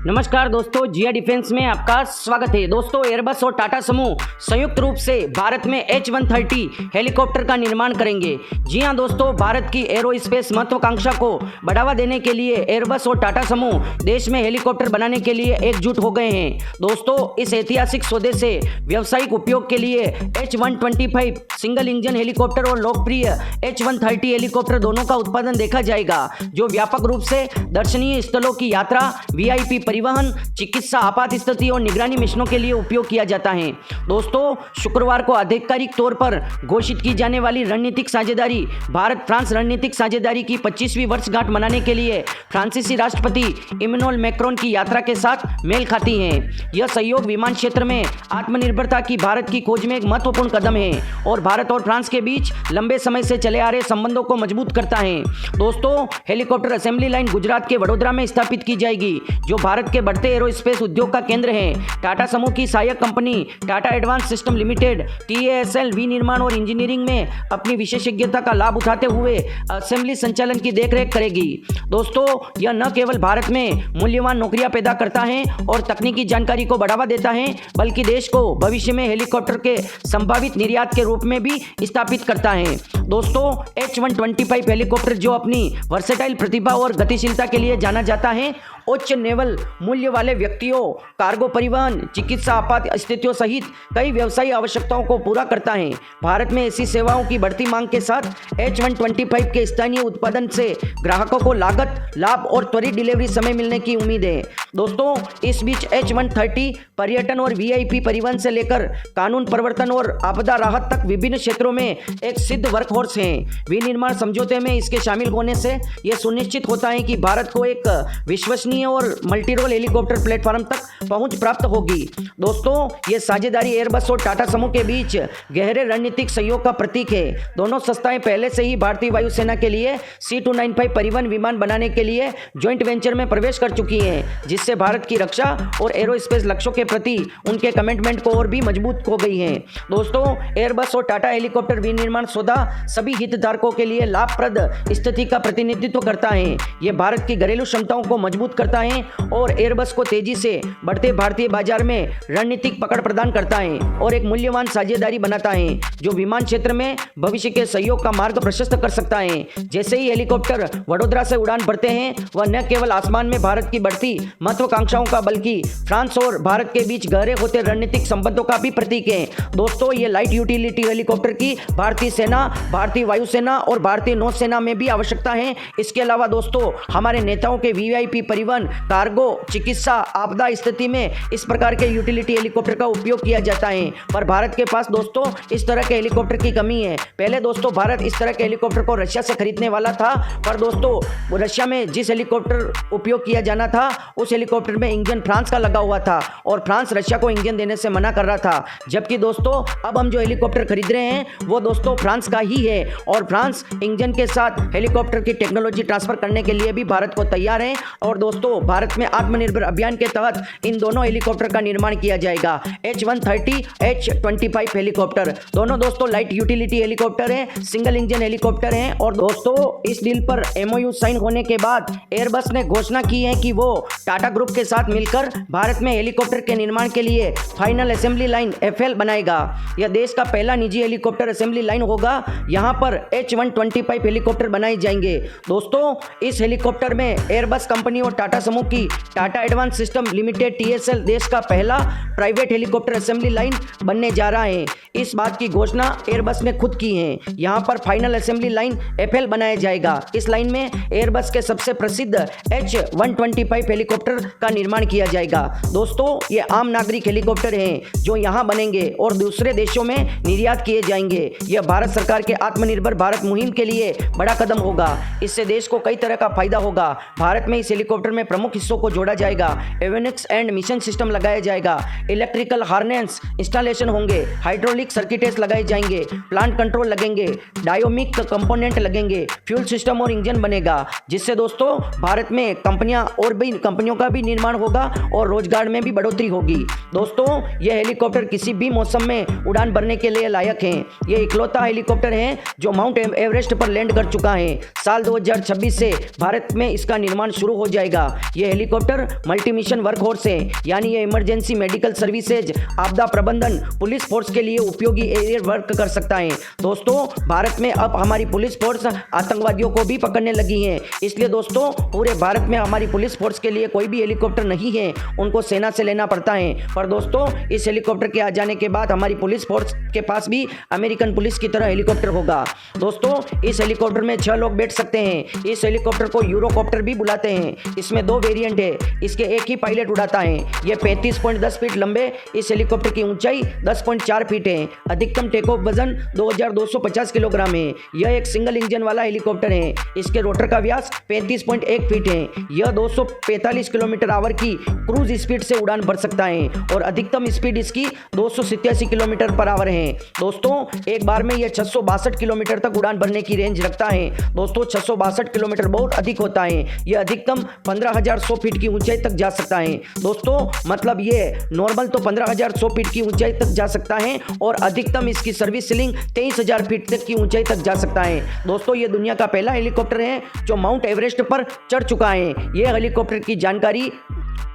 नमस्कार दोस्तों, जिया डिफेंस में आपका स्वागत है। दोस्तों, एयरबस और टाटा समूह संयुक्त रूप से भारत में H-130 हेलीकॉप्टर का निर्माण करेंगे। जी हां दोस्तों, भारत की एरोस्पेस महत्वाकांक्षा को बढ़ावा देने के लिए एयरबस और टाटा समूह देश में हेलीकॉप्टर बनाने के लिए एकजुट हो गए हैं। दोस्तों, इस ऐतिहासिक सौदे से व्यावसायिक उपयोग के लिए H-125 सिंगल इंजन हेलीकॉप्टर और लोकप्रिय H-130 हेलीकॉप्टर दोनों का उत्पादन देखा जाएगा, जो व्यापक रूप से दर्शनीय स्थलों की यात्रा, VIP परिवहन, चिकित्सा, आपात स्थिति और निगरानी मिशनों के लिए उपयोग किया जाता है। दोस्तों, शुक्रवार को आधिकारिक तौर पर घोषित की जाने वाली रणनीतिक साझेदारी भारत फ्रांस रणनीतिक साझेदारी की 25वीं वर्षगांठ मनाने के लिए फ्रांसीसी राष्ट्रपति इमैनुअल मैक्रोन की यात्रा के साथ मेल खाती है। यह सहयोग विमान क्षेत्र में आत्मनिर्भरता की भारत की खोज में एक महत्वपूर्ण कदम है और भारत और फ्रांस के बीच लंबे समय से चले आ रहे संबंधों को मजबूत करता है। दोस्तों, हेलीकॉप्टर असेंबली लाइन गुजरात के वडोदरा में स्थापित की जाएगी, जो भारत के बढ़ते एरोस्पेस उद्योग का केंद्र है। टाटा समूह की सहायक company Tata advance system limited TASL विनिर्माण और इंजीनियरिंग में अपनी विशेषज्ञता का लाभ उठाते हुए असेंबली संचालन की देखरेख करेगी। दोस्तों, यह न केवल भारत में मूल्यवान नौकरियां पैदा करता है और तकनीकी जानकारी को बढ़ावा देता है, बल्कि देश को भविष्य में हेलीकॉप्टर के संभावित निर्यात के रूप में भी स्थापित करता है। दोस्तों, H-125 हेलीकॉप्टर, जो अपनी वर्सेटाइल प्रतिभा और गतिशीलता के लिए जाना जाता है, उच्च नेवल मूल्य वाले व्यक्तियों, कार्गो परिवहन, चिकित्सा, आपात स्थितियों सहित कई व्यवसायिक आवश्यकताओं को पूरा करता है। भारत में ऐसी सेवाओं की बढ़ती मांग के साथ H-125 के स्थानीय उत्पादन से ग्राहकों को लागत, लाभ और त्वरित डिलीवरी समय मिलने की उम्मीद है। दोस्तों, इस बीच H-130 पर्यटन और VIP परिवहन से लेकर कानून प्रवर्तन और आपदा राहत तक विभिन्न क्षेत्रों में एक सिद्ध वर्कफोर्स है। विनिर्माण समझौते में इसके शामिल होने से यह सुनिश्चित होता है कि भारत को एक विश्वसनीय और मल्टी रोल हेलीकॉप्टर प्लेटफॉर्म तक पहुंच प्राप्त होगी। दोस्तों, यह साझेदारी एयरबस और टाटा समूह के बीच गहरे रणनीतिक सहयोग का प्रतीक है। दोनों संस्थाएं पहले से ही भारतीय वायुसेना के लिए C-295 परिवहन विमान बनाने के लिए ज्वाइंट वेंचर में प्रवेश कर चुकी हैं, जिससे भारत की रक्षा और एरोस्पेस लक्ष्यों के प्रति उनके कमिटमेंट को और भी मजबूत हो गई है। दोस्तों, एयरबस और टाटा हेलीकॉप्टर विनिर्माण सौदा सभी हितधारकों के लिए लाभप्रद स्थिति का प्रतिनिधित्व करता है। यह भारत की घरेलू क्षमताओं को मजबूत करता है और एयरबस को तेजी से बढ़ते भारतीय बाजार में रणनीतिक पकड़ प्रदान करता है और एक मूल्यवान साझेदारी बनाता है, जो विमान क्षेत्र में भविष्य के सहयोग का मार्ग प्रशस्त कर सकता है। जैसे ही हेलीकॉप्टर वडोदरा से उड़ान भरते हैं, वह न केवल आसमान में भारत की बढ़ती महत्वाकांक्षाओं का, बल्कि फ्रांस और भारत के बीच गहरे होते रणनीतिक संबंधों का भी प्रतीक है। दोस्तों, ये लाइट यूटिलिटी हेलीकॉप्टर की भारतीय सेना, भारतीय वायुसेना और भारतीय नौसेना में भी आवश्यकता है। इसके अलावा दोस्तों, हमारे नेताओं के VIP परिवहन, कार्गो, चिकित्सा, आपदा स्थिति में इस प्रकार के यूटिलिटी हेलीकॉप्टर का उपयोग किया जाता है। पर भारत के पास दोस्तों इस तरह के हेलीकॉप्टर की कमी है। पहले दोस्तों, भारत इस तरह के हेलीकॉप्टर को रशिया से खरीदने वाला था, पर दोस्तों रशिया में जिस हेलीकॉप्टर उपयोग किया जाना था, उस हेलीकॉप्टर में इंजन फ्रांस का लगा हुआ था और फ्रांस रशिया को इंजन देने से मना कर रहा था। जबकि दोस्तों, अब हम जो हेलीकॉप्टर खरीद रहे हैं, वो दोस्तों फ्रांस का ही है और फ्रांस इंजन के साथ हेलीकॉप्टर की टेक्नोलॉजी ट्रांसफर करने के लिए भी भारत को तैयार है। और दोस्तों, भारत में आत्मनिर्भर अभियान के तहत इन दोनों हेलीकॉप्टर का निर्माण किया जाएगा। H-130, H-25 हेलीकॉप्टर दोनों दोस्तों लाइट यूटिलिटी हेलीकॉप्टर हैं, सिंगल इंजन हेलीकॉप्टर हैं। और दोस्तों, इस डील पर MOU साइन होने के बाद एयरबस ने घोषणा की है कि वो टाटा ग्रुप के साथ मिलकर भारत में हेलीकॉप्टर के निर्माण के लिए फाइनल असेंबली लाइन FL बनाएगा। यह देश का पहला निजी हेलीकॉप्टर असेंबली लाइन होगा। यहाँ पर H-125 हेलीकॉप्टर बनाए जाएंगे। दोस्तों, इस हेलीकॉप्टर में एयरबस कंपनी और टाटा समूह की Tata advance system limited TSL देश का पहला प्राइवेट हेलीकॉप्टर असेंबली लाइन बनने जा रहा है। इस बात की घोषणा एयरबस ने खुद की है। यहाँ पर फाइनल असेंबली लाइन FL बनाया जाएगा। इस लाइन में एयरबस के सबसे प्रसिद्ध H-125 हेलीकॉप्टर का निर्माण किया जाएगा। दोस्तों, ये आम नागरिक हेलीकॉप्टर हैं जो यहाँ बनेंगे और दूसरे देशों में निर्यात किए जाएंगे। यह भारत सरकार के आत्मनिर्भर भारत मुहिम के लिए बड़ा कदम होगा। इससे देश को कई तरह का फायदा होगा। भारत में इस हेलीकॉप्टर में प्रमुख हिस्सों को जोड़ा जाएगा। एवियोनिक्स एंड मिशन सिस्टम लगाया जाएगा। इलेक्ट्रिकल हार्नेस इंस्टॉलेशन होंगे। हाइड्रोलिक सर्किटेस लगाए जाएंगे। प्लांट कंट्रोल लगेंगे। डायोमिक कंपोनेंट लगेंगे। फ्यूल सिस्टम और इंजन बनेगा, जिससे दोस्तों भारत में कंपनियों का भी निर्माण होगा और रोजगार में भी बढ़ोतरी होगी। दोस्तों, यह हेलीकॉप्टर किसी भी मौसम में उड़ान भरने के लिए लायक हैं। यह इकलौता हेलीकॉप्टर है जो माउंट एवरेस्ट पर लैंड कर चुका है। साल 2026 से भारत में इसका निर्माण शुरू हो जाएगा। ये helicopter multi mission work horse है, यानी ये इमरजेंसी मेडिकल सर्विसेज, आपदा प्रबंधन, पुलिस फोर्स के लिए उपयोगी एरियर वर्क कर सकता है। दोस्तों भारत में अब हमारी पुलिस फोर्स आतंकवादियों को भी पकड़ने लगी है, इसलिए दोस्तों पूरे भारत में हमारी पुलिस फोर्स के लिए कोई भी हेलीकॉप्टर नहीं है, उनको सेना से लेना पड़ता है। पर दोस्तों इस हेलीकॉप्टर के आ जाने के बाद हमारी पुलिस फोर्स के पास भी अमेरिकन पुलिस की तरह हेलीकॉप्टर होगा। दोस्तों इस हेलीकॉप्टर में 6 लोग बैठ सकते हैं। इस हेलीकॉप्टर को यूरोकॉप्टर भी बुलाते हैं। इसमें 2 वेरिएंट है, इसके एक ही पायलट उड़ाता है। यह 35.10 फीट लंबे इस हेलीकॉप्टर की ऊंचाई 10.4 फीट है। अधिकतम टेक ऑफ वजन 2250 किलोग्राम है। यह एक सिंगल इंजन वाला हेलीकॉप्टर है। इसके रोटर का व्यास 35.1 फीट है। यह 245 किलोमीटर आवर की क्रूज स्पीड से उड़ान भर सकता है और अधिकतम स्पीड इसकी 287 किलोमीटर पर आवर है। दोस्तों एक बार में यह 662 किलोमीटर तक उड़ान भरने की रेंज रखता है। दोस्तों 662 किलोमीटर बहुत अधिक होता है। यह अधिकतम 15,100 फीट की ऊंचाई तक जा सकता है। दोस्तों मतलब ये नॉर्मल तो 15,100 फीट की ऊंचाई तक जा सकता है और अधिकतम इसकी सर्विस सीलिंग 23,000 फीट तक की ऊंचाई तक जा सकता है। दोस्तों ये दुनिया का पहला हेलीकॉप्टर है जो माउंट एवरेस्ट पर चढ़ चुका है। यह हेलीकॉप्टर की जानकारी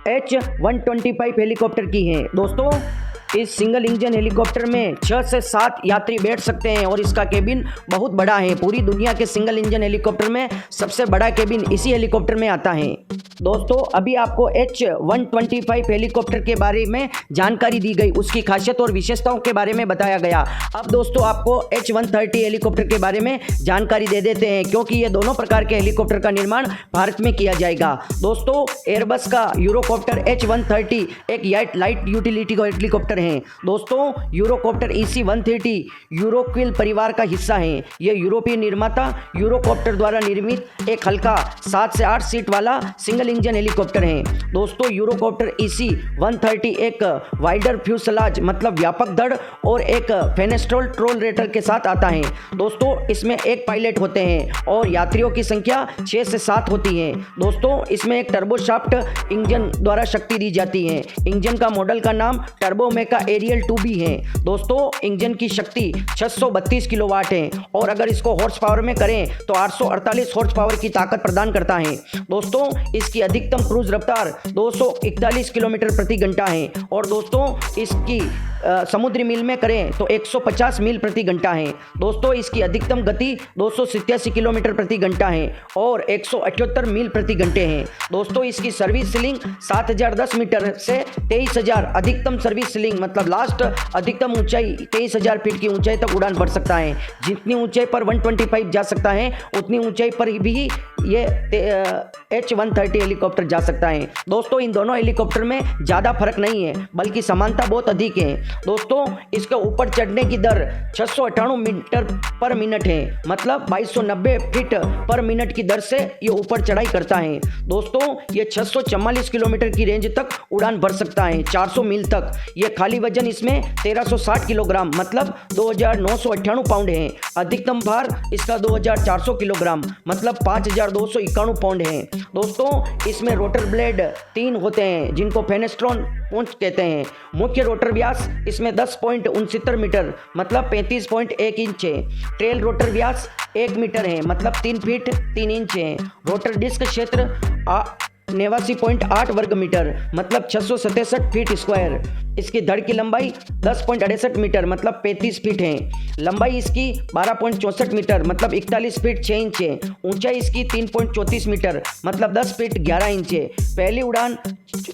H-125 हेलीकॉप्टर की है। दोस्तों इस सिंगल इंजन हेलीकॉप्टर में 6 से 7 यात्री बैठ सकते हैं और इसका केबिन बहुत बड़ा है। पूरी दुनिया के सिंगल इंजन हेलीकॉप्टर में सबसे बड़ा केबिन इसी हेलीकॉप्टर में आता है। दोस्तों अभी आपको H-125 हेलीकॉप्टर के बारे में जानकारी दी गई, उसकी खासियत और विशेषताओं के बारे में बताया गया। अब दोस्तों आपको H-130 हेलीकॉप्टर के बारे में जानकारी दे देते हैं, क्योंकि ये दोनों प्रकार के हेलीकॉप्टर का निर्माण भारत में किया जाएगा। दोस्तों एयरबस का यूरोकॉप्टर H-130 एक लाइट यूटिलिटी हेलीकॉप्टर है। दोस्तों यूरोकॉप्टर EC-130 यूरोक्विल परिवार का हिस्सा है। यह यूरोपीय निर्माता यूरोकॉप्टर द्वारा निर्मित एक हल्का 7 से 8 सीट वाला सिंगल इंजन हेलीकॉप्टर है। दोस्तों यूरोकॉप्टर EC-130 एक वाइडर फ्यूसलाज मतलब व्यापक धड़ और एक फेनेस्ट्रोल ट्रोल रेटर के साथ आता है। दोस्तों इसमें एक पायलट होते हैं और यात्रियों की संख्या 6 से 7 होती है। दोस्तों इसमें एक टर्बोशाफ्ट इंजन द्वारा शक्ति दी जाती है। इंजन का मॉडल का नाम टर्बोमेका एरियल 2B है। दोस्तों इंजन की शक्ति 632 किलोवाट है और अगर इसको हॉर्स पावर में करें तो 848 हॉर्स पावर की ताकत प्रदान करता है। दोस्तों इसकी अधिकतम क्रूज रफ्तार 241 किलोमीटर प्रति घंटा है और दोस्तों इसकी समुद्री मील में करें तो 150 मील प्रति घंटा है। दोस्तों इसकी अधिकतम गति 287 किलोमीटर प्रति घंटा है और 178 मील प्रति घंटे है। दोस्तों इसकी सर्विस सीलिंग 7010 मीटर से 23,000 अधिकतम सर्विस सीलिंग मतलब लास्ट अधिकतम ऊंचाई 23,000 फीट की ऊंचाई तक उड़ान भर सकता है। जितनी ऊंचाई पर 125 जा सकता है उतनी ऊंचाई पर भी ये H-130 हेलीकॉप्टर जा सकता है। दोस्तों इन दोनों हेलीकॉप्टर में ज़्यादा फर्क नहीं है बल्कि समानता बहुत अधिक है। दोस्तों इसके ऊपर चढ़ने की दर 698 मीटर पर मिनट है, मतलब 2290 फीट पर मिनट की दर से ये ऊपर चढ़ाई करता है। दोस्तों ये 644 किलोमीटर की रेंज तक उड़ान भर सकता है, 400 मील तक। ये खाली वजन इसमें 1360 किलोग्राम मतलब 2998 पाउंड है। अधिकतम भार इसका 2400 किलोग्राम मतलब 5291 पाउंड है। दोस्तों इसमें रोटर ब्लेड 3 होते हैं जिनको फेनेस्ट्रॉन पूंछ कहते हैं। मुख्य रोटर व्यास इसमें 10.69 मीटर मतलब 35.1 इंच है। ट्रेल रोटर व्यास 1 मीटर है मतलब 3 फीट 3 इंच है। रोटर डिस्क क्षेत्र 89.8 वर्ग मीटर मतलब 667 फीट स्क्वायर। इसकी धड़ की लंबाई 10.68 मीटर मतलब 35 फीट है। लंबाई इसकी 12.64 मीटर मतलब 41 फीट 6 इंच है। ऊंचाई इसकी 3.34 मीटर मतलब 10 फीट 11 इंच है। पहली उड़ान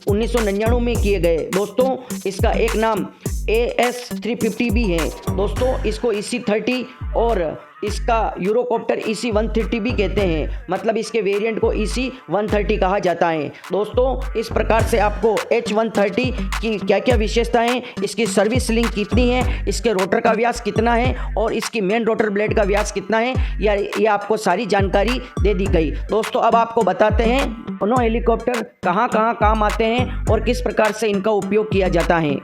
1999 में किए गए। दोस्तों इसका एक नाम AS-350 भी है। दोस्तों इसको EC-30 और इसका यूरोकॉप्टर EC-130 भी कहते हैं, मतलब इसके वेरिएंट को EC-130 कहा जाता है। दोस्तों इस प्रकार से आपको H-130 की क्या क्या विशेषताएं, इसकी सर्विस सीलिंग कितनी है, इसके रोटर का व्यास कितना है और इसकी मेन रोटर ब्लेड का व्यास कितना है, ये आपको सारी जानकारी दे दी गई। दोस्तों अब आपको बताते हैं दोनों हेलीकॉप्टर कहाँ कहाँ काम आते हैं और किस प्रकार से इनका उपयोग किया जाता है।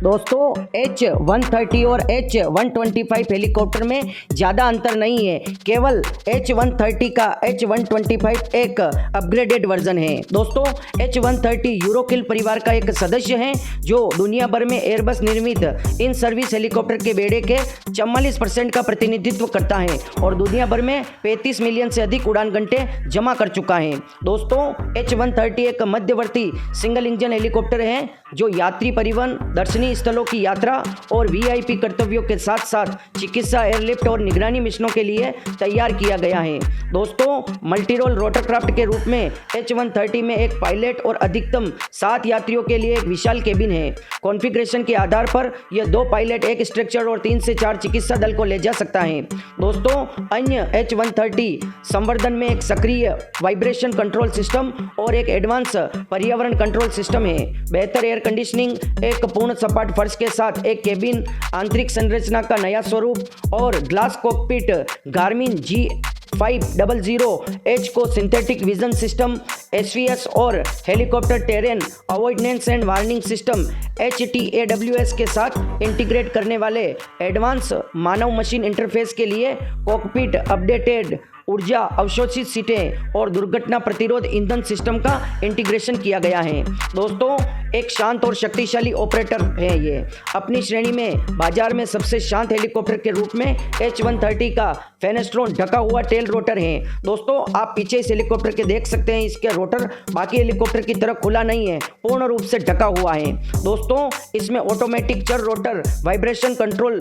दोस्तों H-130 और H-125 हेलीकॉप्टर में ज़्यादा अंतर नहीं है, केवल H-130 का H-125 एक अपग्रेडेड वर्जन है। दोस्तों H-130 यूरोकिल परिवार का एक सदस्य है जो दुनिया भर में एयरबस निर्मित इन सर्विस हेलीकॉप्टर के बेड़े के 44% का प्रतिनिधित्व करता है और दुनिया भर में 35 मिलियन से अधिक उड़ान घंटे जमा कर चुका है। दोस्तों H-130 एक मध्यवर्ती सिंगल इंजन हेलीकॉप्टर है जो यात्री परिवहन, दर्शनीय स्थलों की यात्रा और वीआईपी कर्तव्यों के साथ साथ चिकित्सा, एयरलिफ्ट और निगरानी मिशनों के लिए तैयार किया गया है। दोस्तों मल्टी रोल रोटरक्राफ्ट के रूप में H-130 में एक पायलट और अधिकतम 7 यात्रियों के लिए एक विशाल केबिन है। कॉन्फ़िगरेशन के आधार पर यह 2 पायलट, एक स्ट्रक्चर और 3 से 4 चिकित्सा दल को ले जा सकता है। दोस्तों अन्य H-130 संवर्धन में एक सक्रिय वाइब्रेशन कंट्रोल सिस्टम और एक एडवांस पर्यावरण कंट्रोल सिस्टम है। बेहतर एयर कंडीशनिंग, एक पूर्ण सपाट फर्श के साथ एक केबिन, आंतरिक संरचना का नया स्वरूप और ग्लास कॉकपिट, गार्मिन G500H को सिंथेटिक विजन सिस्टम, SVS और helicopter terrain avoidance and warning system HTAWS के साथ इंटीग्रेट करने वाले एडवांस मानव मशीन इंटरफेस के लिए कॉकपिट, अपडेटेड ऊर्जा अवशोषित सीटें और दुर्घटना प्रतिरोध ईंधन सिस्टम का इंटीग्रेशन किया गया है। दोस्तों एक शांत और शक्तिशाली ऑपरेटर है। ये अपनी श्रेणी में बाजार में सबसे शांत हेलीकॉप्टर के रूप में H-130 का फेनेस्ट्रॉन ढका हुआ टेल रोटर है। दोस्तों आप पीछे इस हेलीकॉप्टर के देख सकते हैं, इसके रोटर बाकी हेलीकॉप्टर की तरह खुला नहीं है, पूर्ण रूप से ढका हुआ है। दोस्तों इसमें ऑटोमेटिक चर रोटर वाइब्रेशन कंट्रोल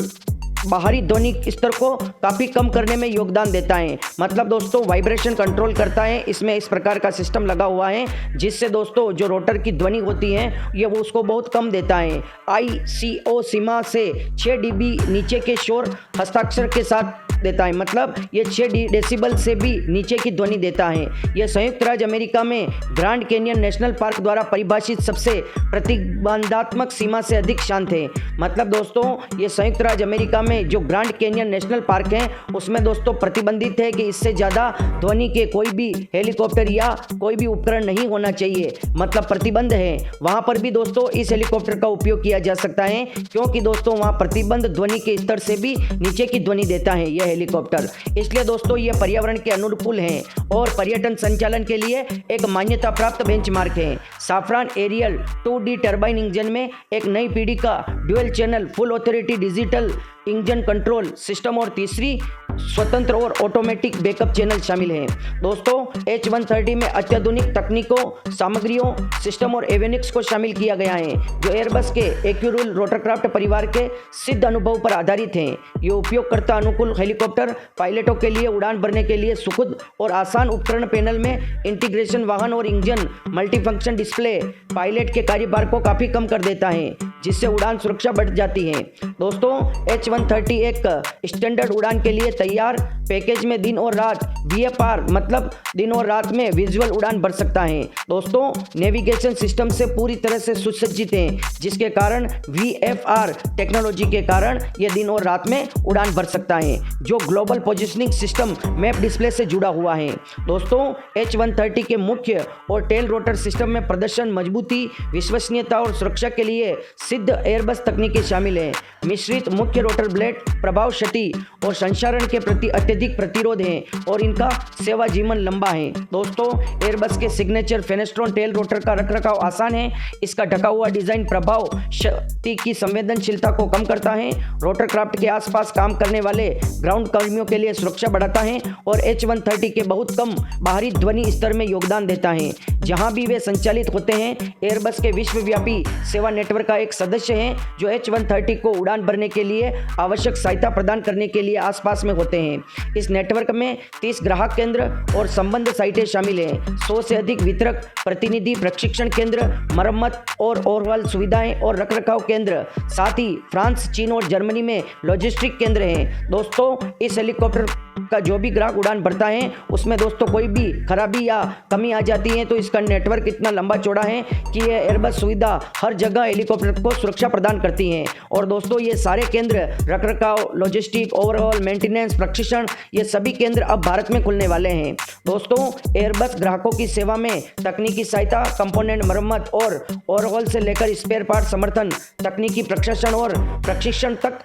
बाहरी ध्वनि स्तर को काफ़ी कम करने में योगदान देता है। मतलब दोस्तों वाइब्रेशन कंट्रोल करता है, इसमें इस प्रकार का सिस्टम लगा हुआ है जिससे दोस्तों जो रोटर की ध्वनि होती है ये वो उसको बहुत कम देता है। ICO सीमा से 6 dB नीचे के शोर हस्ताक्षर के साथ देता है, मतलब ये 6 डेसिबल से भी नीचे की ध्वनि देता है। यह संयुक्त राज्य अमेरिका में ग्रैंड कैनियन नेशनल पार्क द्वारा परिभाषित सबसे प्रतिबंधात्मक सीमा से अधिक शांत है। मतलब दोस्तों ये संयुक्त राज्य अमेरिका में जो ग्रैंड कैनियन नेशनल पार्क है उसमें दोस्तों प्रतिबंधित है कि इससे ज़्यादा ध्वनि के कोई भी हेलीकॉप्टर या कोई भी उपकरण नहीं होना चाहिए, मतलब प्रतिबंध है। वहाँ पर भी दोस्तों इस हेलीकॉप्टर का उपयोग किया जा सकता है क्योंकि दोस्तों वहाँ प्रतिबंध ध्वनि के स्तर से भी नीचे की ध्वनि देता है यह हेलीकॉप्टर। इसलिए दोस्तों ये पर्यावरण के अनुकूल हैं और पर्यटन संचालन के लिए एक मान्यता प्राप्त बेंचमार्क है। Safran aerial 2D turbine engine में एक नई पीढ़ी का dual channel full authority digital engine control system और तीसरी स्वतंत्र और ऑटोमेटिक बैकअप चैनल शामिल हैं। दोस्तों H-130 में अत्याधुनिक तकनीकों, सामग्रियों, सिस्टम और एवियोनिक्स को शामिल किया गया है जो एयरबस के एक्यूरूल रोटरक्राफ्ट परिवार के सिद्ध अनुभव पर आधारित हैं। ये उपयोगकर्ता अनुकूल हेलीकॉप्टर पायलटों के लिए उड़ान भरने के लिए सुखद और आसान उपकरण पैनल में इंटीग्रेशन, वाहन और इंजन मल्टीफंक्शन डिस्प्ले पायलट के कार्यभार को काफ़ी कम कर देता है जिससे उड़ान सुरक्षा बढ़ जाती है। दोस्तों H-130 एक स्टैंडर्ड उड़ान के लिए तैयार पैकेज में दिन और रात VFR मतलब दिन और रात में विजुअल उड़ान भर सकता है। दोस्तों नेविगेशन सिस्टम से पूरी तरह से सुसज्जित है जिसके कारण VFR टेक्नोलॉजी के कारण यह दिन और रात में उड़ान भर सकता है जो global positioning system map display से जुड़ा हुआ है। दोस्तों H-130 के मुख्य और टेल रोटर सिस्टम में प्रदर्शन, मजबूती, विश्वसनीयता और सुरक्षा के लिए सिद्ध एयरबस तकनीकें शामिल हैं। मिश्रित मुख्य रोटर ब्लेड प्रभाव, क्षति और संक्षारण के प्रति अत्यधिक प्रतिरोध हैं और इनका सेवा जीवन लंबा है। दोस्तों एयरबस के सिग्नेचर फेनेस्ट्रॉन टेल रोटर का रखरखाव आसान है। इसका ढका हुआ डिजाइन प्रभाव शक्ति की संवेदनशीलता को कम करता है, रोटरक्राफ्ट के आसपास काम करने वाले ग्राउंड कर्मियों के लिए सुरक्षा बढ़ाता है और H-130 के बहुत कम बाहरी ध्वनि स्तर में योगदान देता है। जहां भी वे संचालित होते हैं एयरबस के विश्वव्यापी सेवा नेटवर्क का एक सदस्य है जो H-130 को उड़ान भरने के लिए आवश्यक सहायता प्रदान करने के लिए आसपास में होते हैं। इस नेटवर्क में 30 ग्राहक केंद्र और संबंध साइटें शामिल हैं। 100 से अधिक वितरक, प्रतिनिधि, प्रशिक्षण केंद्र, मरम्मत और ओवरऑल सुविधाएं और रखरखाव केंद्र, साथ ही फ्रांस, चीन और जर्मनी में लॉजिस्टिक केंद्र हैं। दोस्तों इस हेलीकॉप्टर का जो भी ग्राहक उड़ान भरता है उसमें दोस्तों कोई भी खराबी या कमी आ जाती है तो इसका नेटवर्क इतना लंबा चौड़ा है कि ये एयरबस सुविधा हर जगह हेलीकॉप्टर को सुरक्षा प्रदान करती है। और दोस्तों ये सारे केंद्र रखरखाव, लॉजिस्टिक, ओवरऑल मेंटेनेंस, प्रशिक्षण, ये सभी केंद्र अब भारत में खुलने वाले हैं। दोस्तों एयरबस ग्राहकों की सेवा में तकनीकी सहायता, कंपोनेंट मरम्मत और ओवरऑल से लेकर स्पेयर पार्ट समर्थन, तकनीकी प्रशिक्षण और प्रशिक्षण तक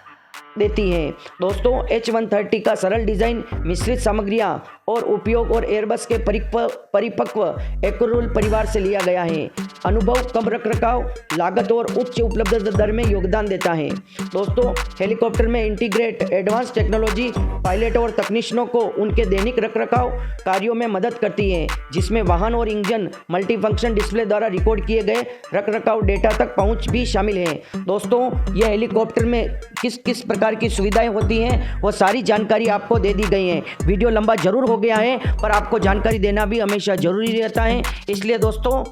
देती है। दोस्तों H130 का सरल डिजाइन, मिश्रित सामग्रियां और उपयोग और एयरबस के परिपक्व एकोरुल परिवार से लिया गया है। अनुभव, कम रखरखाव लागत और उच्च उपलब्ध दर में योगदान देता है। दोस्तों हेलीकॉप्टर में इंटीग्रेट एडवांस टेक्नोलॉजी पायलट और तकनीशियनों को उनके दैनिक रखरखाव कार्यों में मदद करती है, जिसमें वाहन और इंजन मल्टीफंक्शन डिस्प्ले द्वारा रिकॉर्ड किए गए रखरखाव डेटा तक पहुंच भी शामिल है। दोस्तों यह हेलीकॉप्टर में किस किस प्रकार की सुविधाएं होती हैं वो सारी जानकारी आपको दे दी गई है। वीडियो लंबा जरूर हो गया है पर आपको जानकारी देना भी हमेशा जरूरी रहता है, इसलिए दोस्तों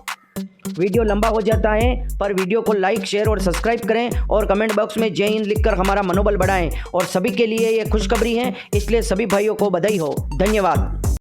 वीडियो लंबा हो जाता है पर वीडियो को लाइक, शेयर और सब्सक्राइब करें और कमेंट बॉक्स में जय हिंद लिखकर हमारा मनोबल बढ़ाएं। और सभी के लिए ये खुशखबरी है, इसलिए सभी भाइयों को बधाई हो। धन्यवाद।